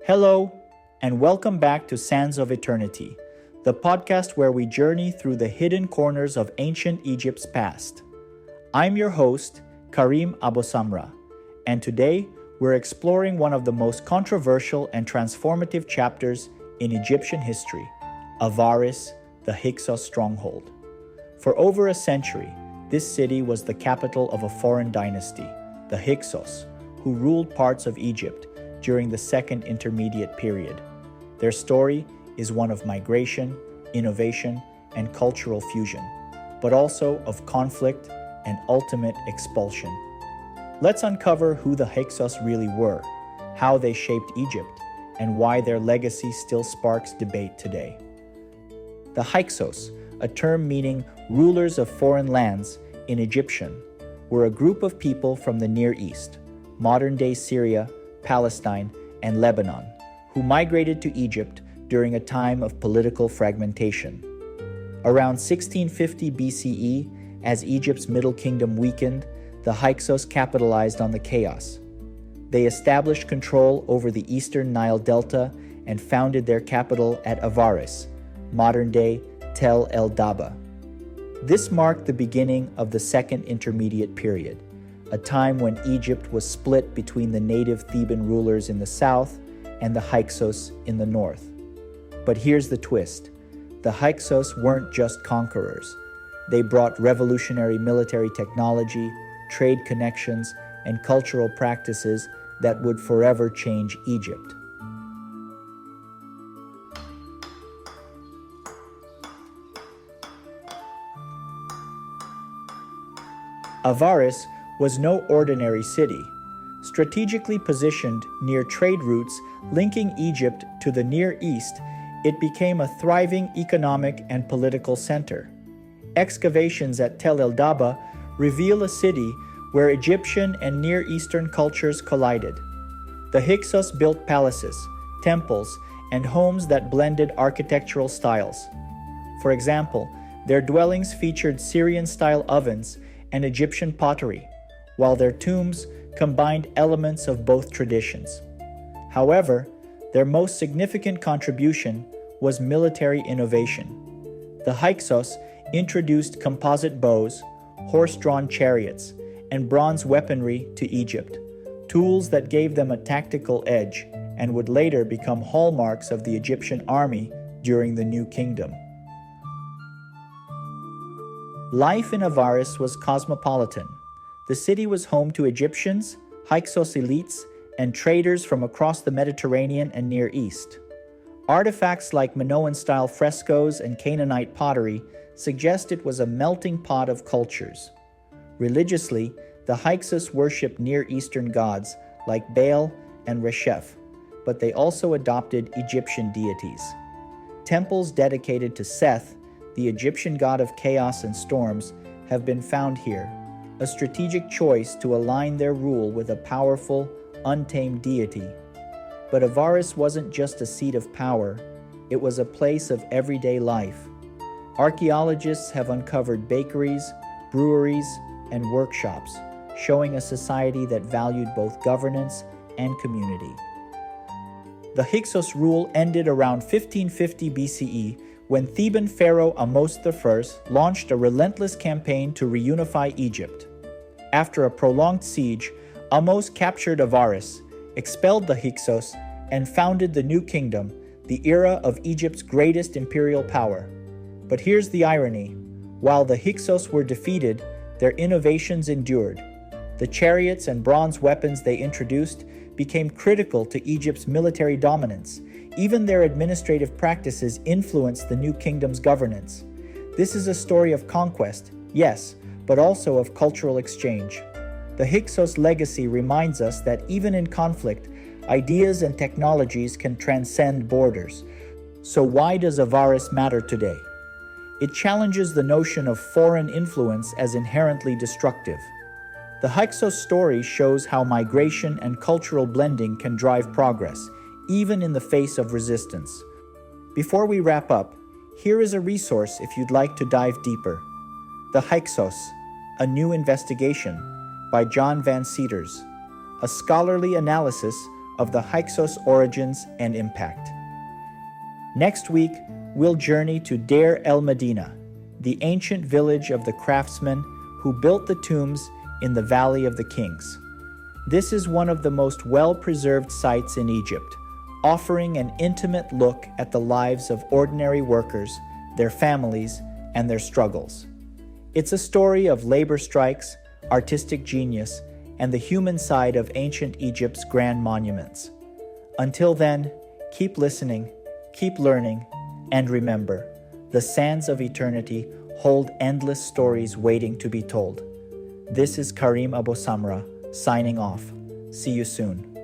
Hello, and welcome back to Sands of Eternity, the podcast where we journey through the hidden corners of ancient Egypt's past. I'm your host, Karim Abosamra, and today we're exploring one of the most controversial and transformative chapters in Egyptian history, Avaris, the Hyksos stronghold. For over a century, this city was the capital of a foreign dynasty, the Hyksos, who ruled parts of Egypt during the Second Intermediate Period. Their story is one of migration, innovation, and cultural fusion, but also of conflict and ultimate expulsion. Let's uncover who the Hyksos really were, how they shaped Egypt, and why their legacy still sparks debate today. The Hyksos, a term meaning rulers of foreign lands in Egyptian, were a group of people from the Near East, modern-day Syria, Palestine, and Lebanon, who migrated to Egypt during a time of political fragmentation. Around 1650 BCE, as Egypt's Middle Kingdom weakened, the Hyksos capitalized on the chaos. They established control over the eastern Nile Delta and founded their capital at Avaris, modern-day Tel El Daba. This marked the beginning of the Second Intermediate Period, a time when Egypt was split between the native Theban rulers in the south and the Hyksos in the north. But here's the twist. The Hyksos weren't just conquerors. They brought revolutionary military technology, trade connections, and cultural practices that would forever change Egypt. Avaris was no ordinary city. Strategically positioned near trade routes linking Egypt to the Near East, it became a thriving economic and political center. Excavations at Tel El Daba reveal a city where Egyptian and Near Eastern cultures collided. The Hyksos built palaces, temples, and homes that blended architectural styles. For example, their dwellings featured Syrian-style ovens and Egyptian pottery, while their tombs combined elements of both traditions. However, their most significant contribution was military innovation. The Hyksos introduced composite bows, horse-drawn chariots, and bronze weaponry to Egypt, tools that gave them a tactical edge and would later become hallmarks of the Egyptian army during the New Kingdom. Life in Avaris was cosmopolitan. The city was home to Egyptians, Hyksos elites, and traders from across the Mediterranean and Near East. Artifacts like Minoan-style frescoes and Canaanite pottery suggest it was a melting pot of cultures. Religiously, the Hyksos worshipped Near Eastern gods like Baal and Reshaping, but they also adopted Egyptian deities. Temples dedicated to Seth, the Egyptian god of chaos and storms, have been found here, a strategic choice to align their rule with a powerful, untamed deity. But Avaris wasn't just a seat of power, it was a place of everyday life. Archaeologists have uncovered bakeries, breweries, and workshops, showing a society that valued both governance and community. The Hyksos rule ended around 1550 BCE when Theban pharaoh Ahmose I launched a relentless campaign to reunify Egypt. After a prolonged siege, Ahmose captured Avaris, expelled the Hyksos, and founded the New Kingdom, the era of Egypt's greatest imperial power. But here's the irony. While the Hyksos were defeated, their innovations endured. The chariots and bronze weapons they introduced became critical to Egypt's military dominance. Even their administrative practices influenced the New Kingdom's governance. This is a story of conquest, yes, but also of cultural exchange. The Hyksos legacy reminds us that even in conflict, ideas and technologies can transcend borders. So why does Avaris matter today? It challenges the notion of foreign influence as inherently destructive. The Hyksos story shows how migration and cultural blending can drive progress, even in the face of resistance. Before we wrap up, here is a resource if you'd like to dive deeper. The Hyksos, A New Investigation by John Van Seters, a scholarly analysis of the Hyksos origins and impact. Next week, we'll journey to Deir el Medina, the ancient village of the craftsmen who built the tombs in the Valley of the Kings. This is one of the most well-preserved sites in Egypt, offering an intimate look at the lives of ordinary workers, their families, and their struggles. It's a story of labor strikes, artistic genius, and the human side of ancient Egypt's grand monuments. Until then, keep listening, keep learning, and remember, the sands of eternity hold endless stories waiting to be told. This is Karim Abu Samra, signing off. See you soon.